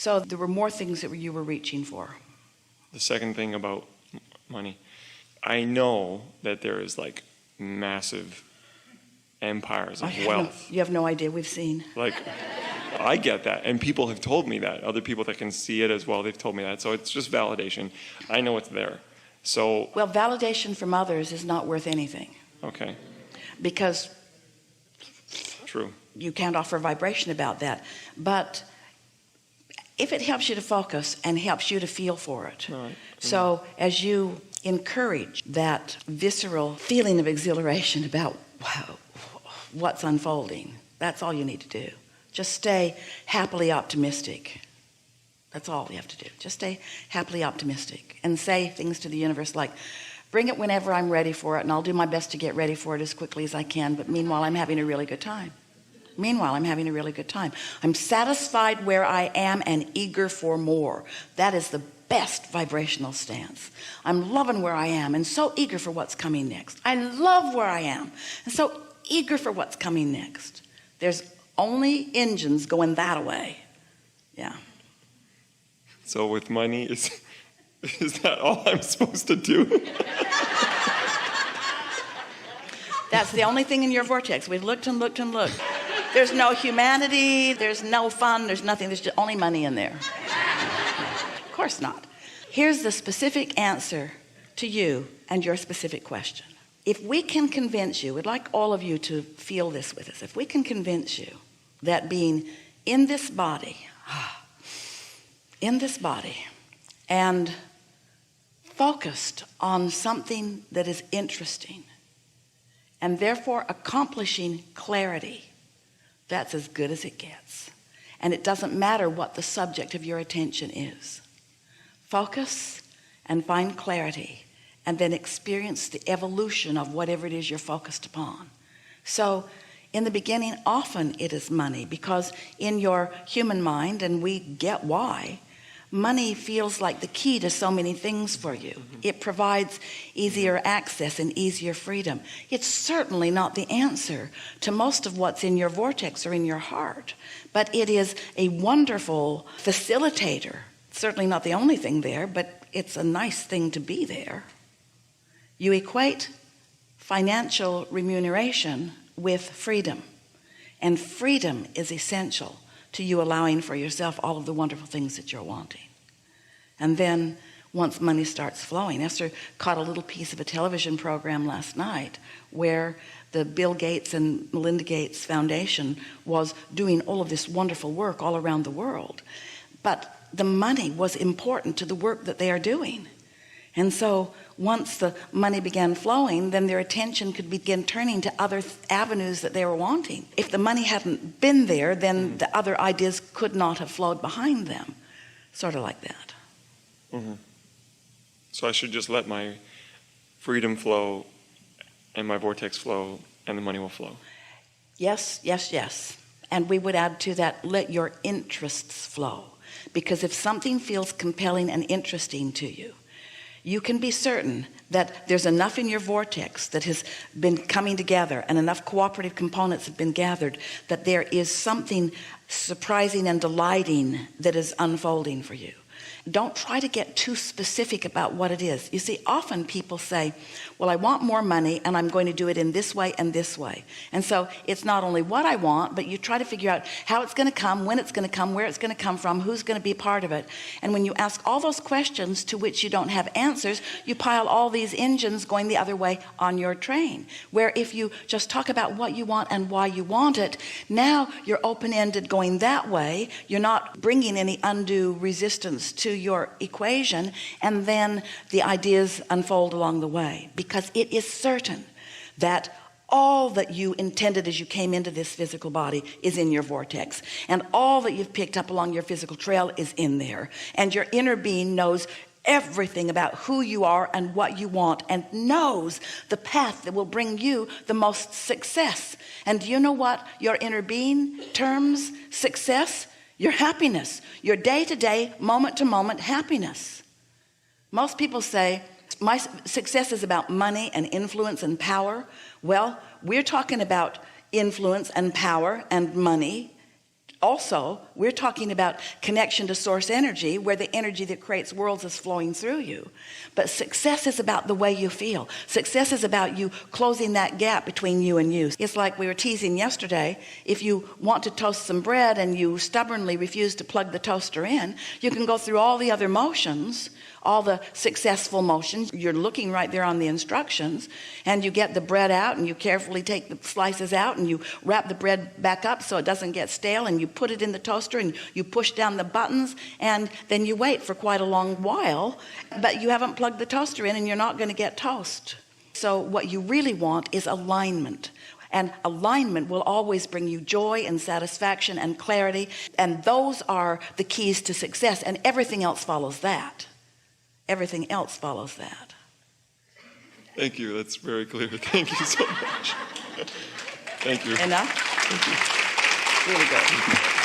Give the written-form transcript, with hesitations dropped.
So there were more things that you were reaching for. The second thing about money, I know that there is like massive empires of wealth. You have no idea. We've seen. Like, I get that, and people have told me that. Other people that can see it as well, they've told me that. So it's just validation. I know it's there. So well, validation from others is not worth anything. Okay. Because True. You can't offer vibration about that. But if it helps you to focus and helps you to feel for it. Right. So as you encourage that visceral feeling of exhilaration about wow, what's unfolding, that's all you need to do. Just stay happily optimistic. That's all you have to do. Just stay happily optimistic and say things to the universe like, bring it whenever I'm ready for it, and I'll do my best to get ready for it as quickly as I can, but meanwhile I'm having a really good time. I'm satisfied where I am and eager for more. That is the best vibrational stance. I'm loving where I am and so eager for what's coming next. I love where I am and so eager for what's coming next. There's only engines going that way. Yeah. So with money, is that all I'm supposed to do? That's the only thing in your vortex. We've looked and looked and looked. There's no humanity, there's no fun, there's nothing, there's just only money in there. Of course not. Here's the specific answer to you and your specific question. If we can convince you, we'd like all of you to feel this with us. If we can convince you that being in this body and focused on something that is interesting and therefore accomplishing clarity, that's as good as it gets. And it doesn't matter what the subject of your attention is. Focus and find clarity and then experience the evolution of whatever it is you're focused upon. So in the beginning, often it is money, because in your human mind, and we get why, money feels like the key to so many things for you. It provides easier access and easier freedom. It's certainly not the answer to most of what's in your vortex or in your heart, but it is a wonderful facilitator. Certainly not the only thing there, but it's a nice thing to be there. You equate financial remuneration with freedom, and freedom is essential to you allowing for yourself all of the wonderful things that you're wanting. And then once money starts flowing, Esther caught a little piece of a television program last night where the Bill Gates and Melinda Gates Foundation was doing all of this wonderful work all around the world, but the money was important to the work that they are doing. And so once the money began flowing, then their attention could begin turning to other avenues that they were wanting. If the money hadn't been there, then the other ideas could not have flowed behind them. Sort of like that. Mm-hmm. So I should just let my freedom flow and my vortex flow, and the money will flow. Yes, yes, yes. And we would add to that, let your interests flow. Because if something feels compelling and interesting to you, you can be certain that there's enough in your vortex that has been coming together and enough cooperative components have been gathered that there is something surprising and delighting that is unfolding for you. Don't try to get too specific about what it is. You see, often people say, well, I want more money and I'm going to do it in this way and this way. And so it's not only what I want, but you try to figure out how it's going to come, when it's going to come, where it's going to come from, who's going to be part of it. And when you ask all those questions to which you don't have answers, you pile all these engines going the other way on your train. Where if you just talk about what you want and why you want it, now you're open-ended going that way. You're not bringing any undue resistance to your equation, and then the ideas unfold along the way, because it is certain that all that you intended as you came into this physical body is in your vortex, and all that you've picked up along your physical trail is in there, and your inner being knows everything about who you are and what you want, and knows the path that will bring you the most success. And do you know what your inner being terms success? Your happiness, your day-to-day, moment-to-moment happiness. Most people say, my success is about money and influence and power. Well, we're talking about influence and power and money Also, we're talking about connection to source energy, where the energy that creates worlds is flowing through you. But success is about the way you feel. Success is about you closing that gap between you and you. It's like we were teasing yesterday. If you want to toast some bread and you stubbornly refuse to plug the toaster in, you can go through all the other motions, all the successful motions. You're looking right there on the instructions, and you get the bread out, and you carefully take the slices out, and you wrap the bread back up so it doesn't get stale, and you put it in the toaster, and you push down the buttons, and then you wait for quite a long while, but you haven't plugged the toaster in, and you're not going to get toast. So what you really want is alignment. And alignment will always bring you joy and satisfaction and clarity, and those are the keys to success, and everything else follows that. Everything else follows that. Thank you. That's very clear. Thank you so much. Thank you. Enough? Thank you. Really good.